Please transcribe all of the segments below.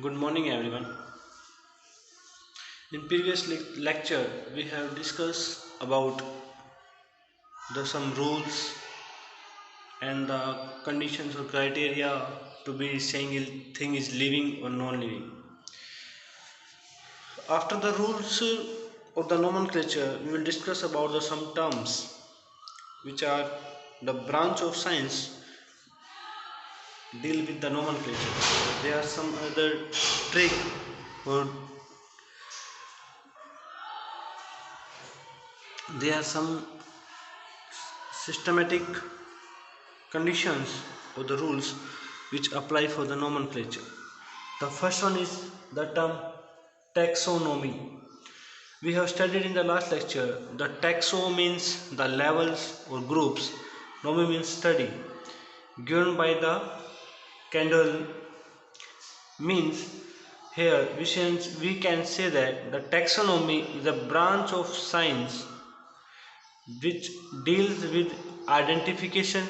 Good morning, everyone. In previous lecture, we have discussed about the some rules and the conditions or criteria to be saying a thing is living or non-living. After the rules of the nomenclature, we will discuss about the some terms which are the branch of science deal with the nomenclature. There are some other trick or there are some systematic conditions or the rules which apply for the nomenclature. The first one is the term taxonomy. We have studied in the last lecture the taxo means the levels or groups, nomi means study, given by the Kendall means here we can say that the taxonomy is a branch of science which deals with identification,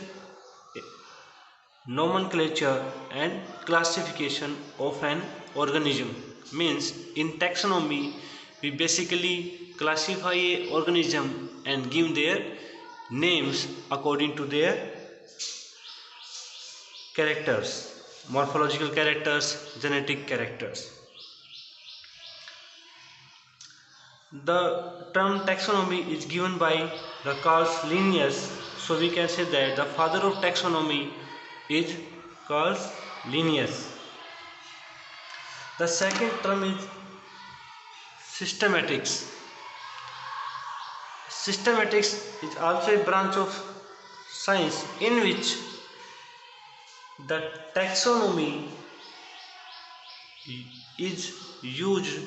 nomenclature and classification of an organism. Means in taxonomy we basically classify a organism and give their names according to their characters, morphological characters, genetic characters. The term taxonomy is given by the Carl Linnaeus, so we can say that the father of taxonomy is Carl Linnaeus. The second term is systematics. Systematics is also a branch of science in which the taxonomy is used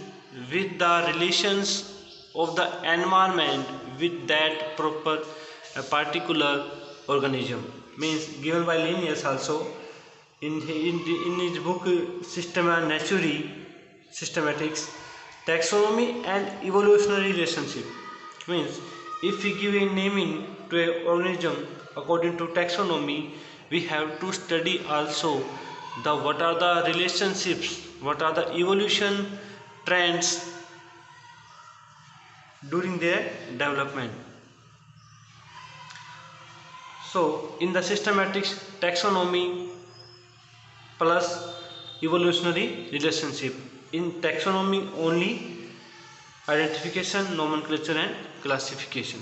with the relations of the environment with that proper a particular organism. Means given by Linnaeus also in his book Systema Naturae, systematics, taxonomy and evolutionary relationship. Means if we give a naming to an organism according to taxonomy, we have to study also the what are the relationships, what are the evolution trends during their development. So in the systematics, taxonomy plus evolutionary relationship. In taxonomy only identification, nomenclature and classification.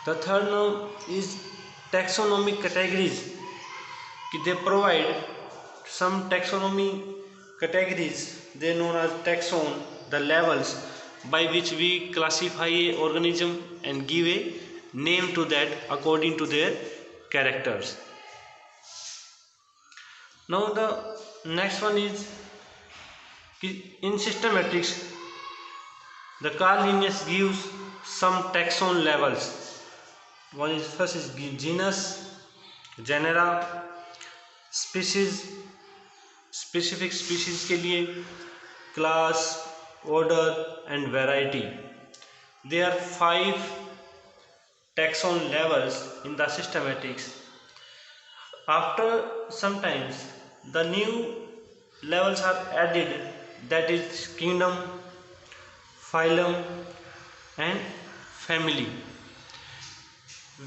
The third one is taxonomic categories. They provide some taxonomy categories, they are known as taxon, the levels by which we classify a organism and give a name to that according to their characters. Now the next one is in systematics, the Carl Linnaeus gives some taxon levels. One is first is genus, genera, species, specific species के लिए class, order and variety. There are 5 taxon levels in the systematics. After sometimes the new levels are added, that is kingdom, phylum and family.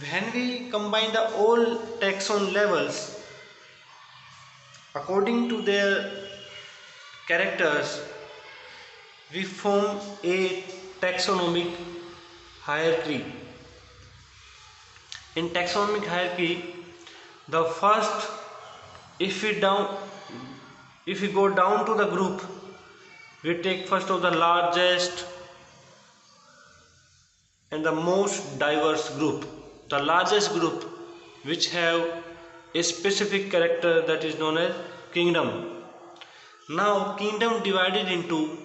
When we combine the all taxon levels according to their characters, we form a taxonomic hierarchy. In taxonomic hierarchy, the first, if we go down to the group, we take first of the largest and the most diverse group. The largest group which have a specific character, that is known as kingdom. Now kingdom divided into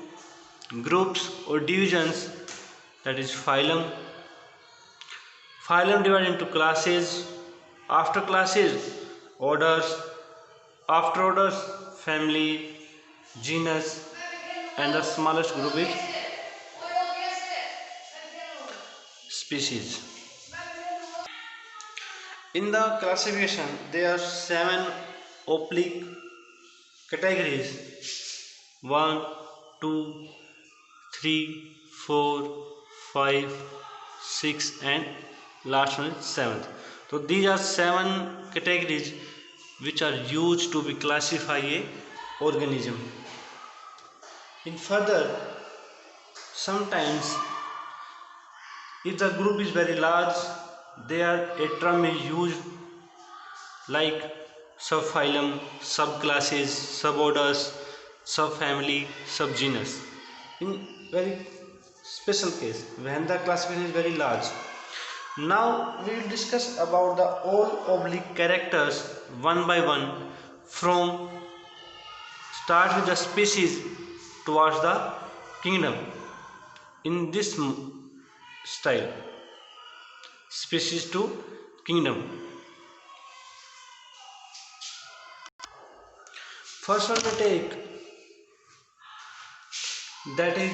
groups or divisions, that is phylum. Phylum divided into classes, after classes orders, after orders family, genus and the smallest group is species. In the classification there are 7 oblique categories 1, 2, 3, 4, 5, 6 and last one is 7th. So these are 7 categories which are used to be classify a organism. In further, sometimes if the group is very large, there a term is used like subphylum, subclasses, suborders, subfamily, subgenus. In very special case when the classification is very large. Now we will discuss about the all oblique characters one by one from start with the species towards the kingdom in this style, species to kingdom. First one we take, that is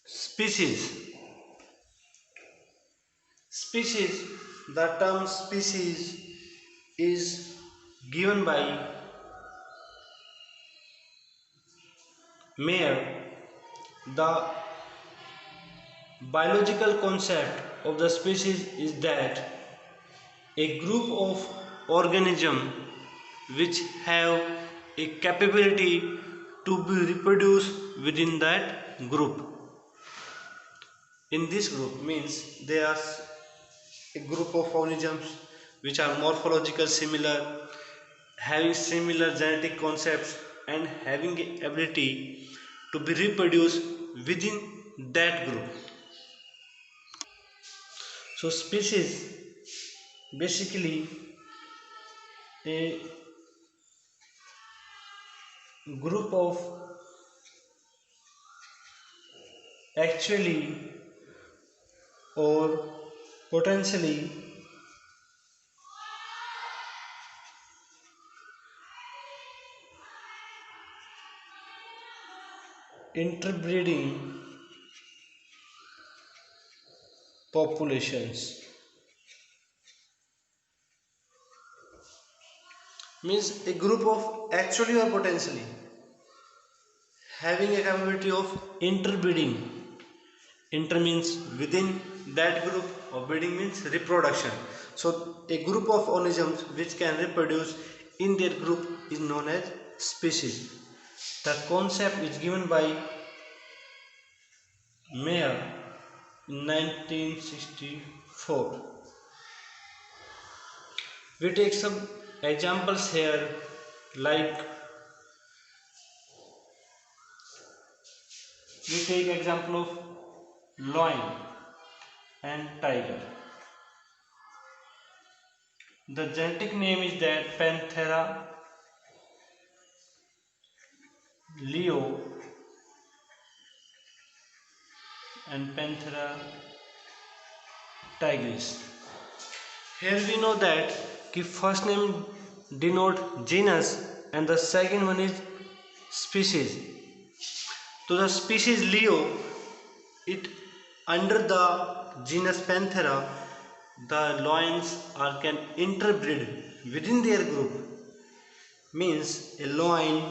species. Species, the term species is given by Mayer. The biological concept of the species is that a group of organisms which have a capability to be reproduced within that group. In this group means there are a group of organisms which are morphological similar, having similar genetic concepts and having the ability to be reproduced within that group. So species basically a group of actually or potentially interbreeding populations. Means a group of actually or potentially having a capability of interbreeding. Inter means within that group, or breeding means reproduction. So a group of organisms which can reproduce in their group is known as species. The concept is given by Mayer in 1964. We take some examples here, like we take example of lion and tiger. The genetic name is that Panthera leo and Panthera tigris. Here we know that the first name denote genus and the second one is species. So the species Leo, it under the genus Panthera, the lions are can interbreed within their group. Means a lion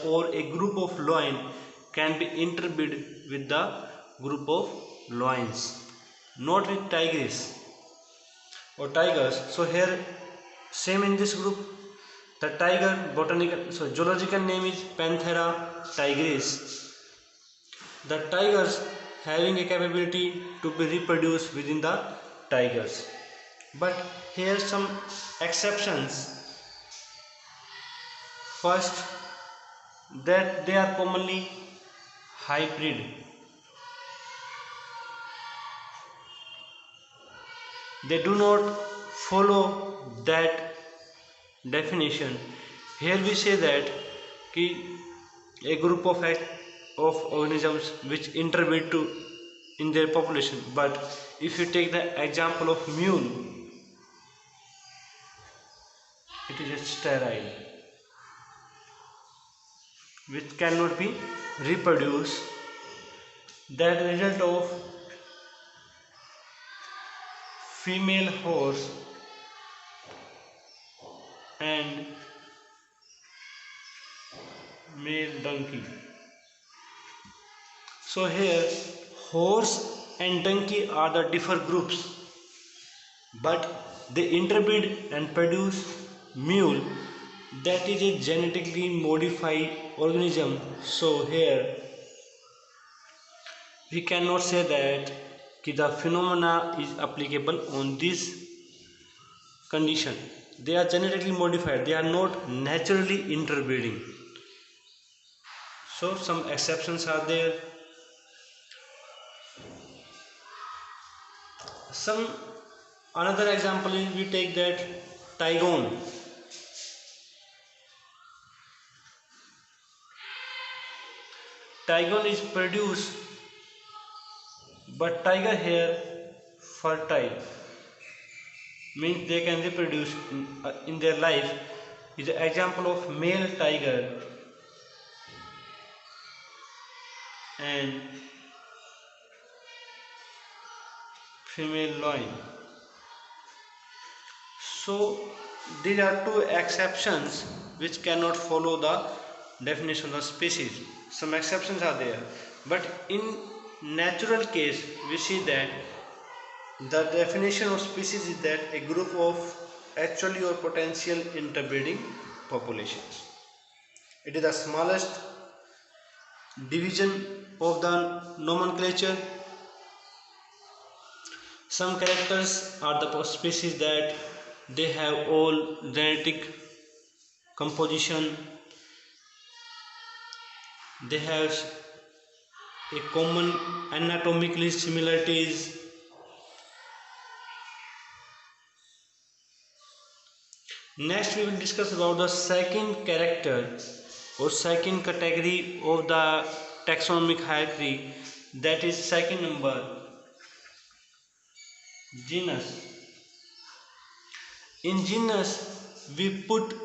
or a group of lion can be interbreed with the group of lions, not with tigers or tigers. So here same in this group, the tiger zoological name is Panthera tigris. The tigers having a capability to be reproduced within the tigers, but here some exceptions. First, that they are commonly hybrid. They do not follow that definition. Here we say that a group of organisms which interbreed to in their population. But if you take the example of mule, it is a sterile which cannot be reproduced. That result of female horse and male donkey. So here horse and donkey are the different groups, but they interbreed and produce mule, that is a genetically modified organism. So here we cannot say that the phenomena is applicable on this condition. They are genetically modified, they are not naturally interbreeding. So some exceptions are there. Some another example is, we take that tigon. Tigon is produced, but tiger here fertile, means they can reproduce in their life, is an example of male tiger and female lion. So these are two exceptions which cannot follow the definition of species. Some exceptions are there, but in natural case we see that the definition of species is that a group of actually or potential interbreeding populations. It is the smallest division of the nomenclature. Some characters are the species that they have all genetic composition, they have a common anatomically similarities. Next we will discuss about the second character or second category of the taxonomic hierarchy, that is second number, genus. In genus we put,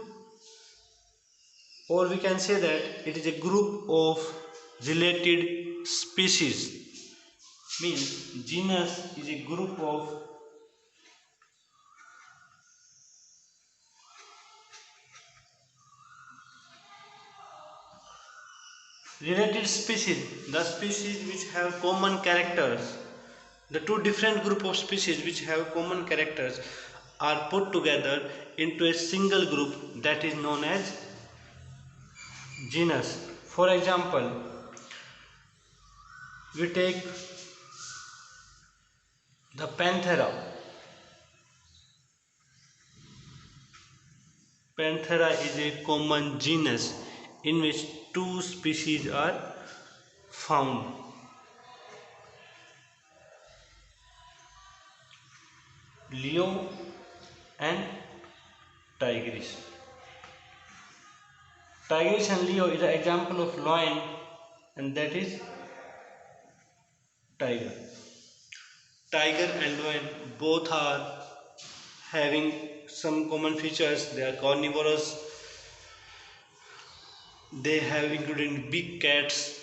or we can say that it is a group of related species, means genus is a group of related species, the species which have common characters. The two different group of species which have common characters are put together into a single group, that is known as genus. For example, we take the Panthera. Panthera is a common genus in which two species are found. Leo and Tigris. Tigris and Leo is an example of lion, and that is tiger. Tiger and lion both are having some common features. They are carnivorous. They have including big cats.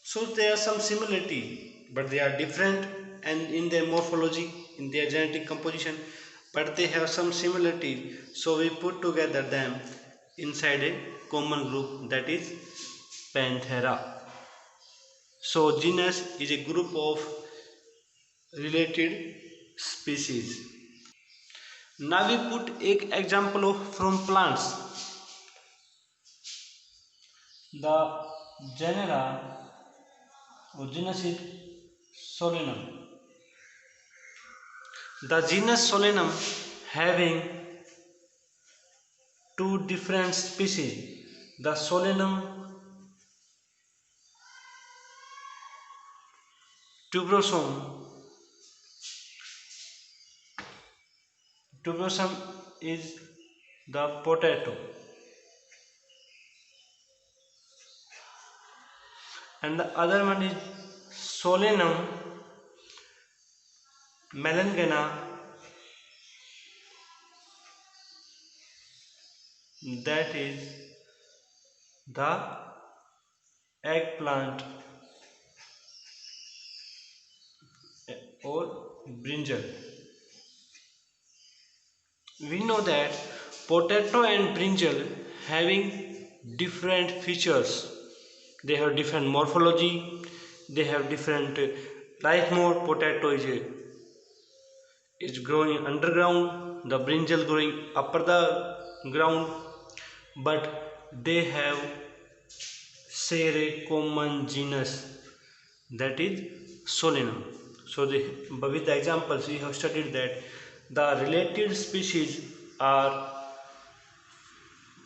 So there are some similarity, but they are different, and in their morphology, in their genetic composition, but they have some similarity. So we put together them inside a common group, that is Panthera. So genus is a group of related species. Now we put an example of from plants. The genera or genus is Solanum. The genus Solanum having two different species. The Solanum tuberosum. Tuberosum is the potato, and the other one is Solanum melangana, that is the eggplant or brinjal. We know that potato and brinjal having different features. They have different morphology, they have different life mode. Potato is growing underground, the brinjal growing upper the ground, but they have share a common genus, that is Solanum. So with the examples we have studied that the related species are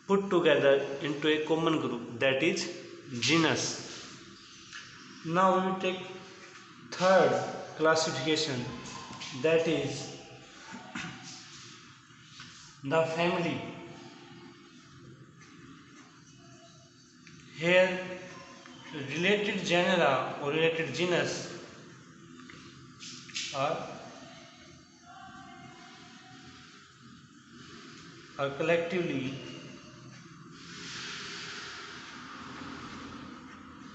put together into a common group, that is genus. Now we will take third classification, that is the family. Here related genera or related genus are collectively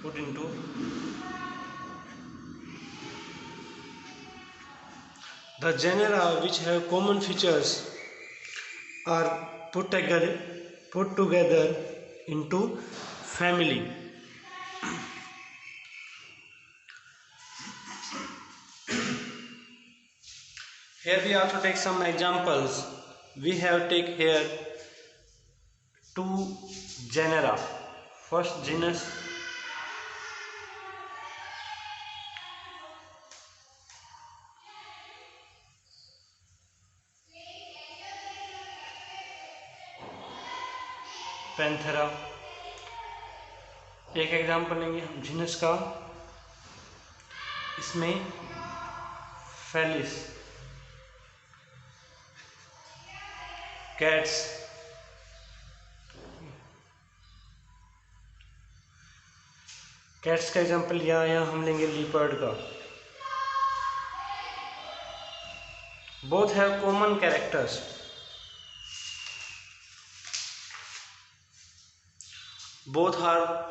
put into the genera which have common features are put together into family. Here we also take some examples. We have take here two genera. First genus Panthera, एक example लेंगे हम genus का, इसमें Felis, cats, cats का example यहाँ हम लेंगे leopard का. Both have common characters. Both are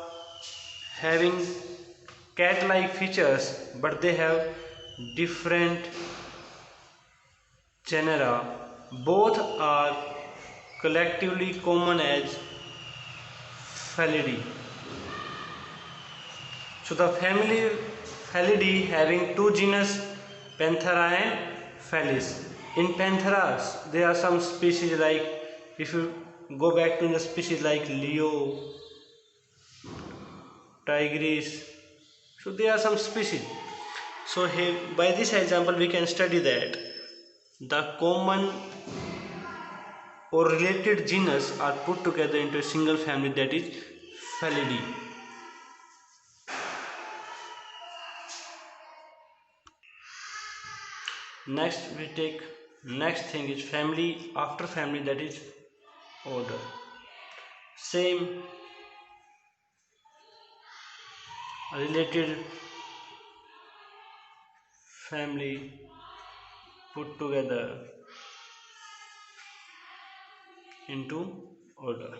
having cat-like features, but they have different genera. Both are collectively common as Felidae. So the family Felidae having two genus, Panthera and Felis. In Pantheras there are some species like, if you go back to the species like Leo, Tigris, so there are some species. So here by this example we can study that the common or related genus are put together into a single family, that is Felidae. Next we take next thing is family after family, that is order. Same related family put together into order.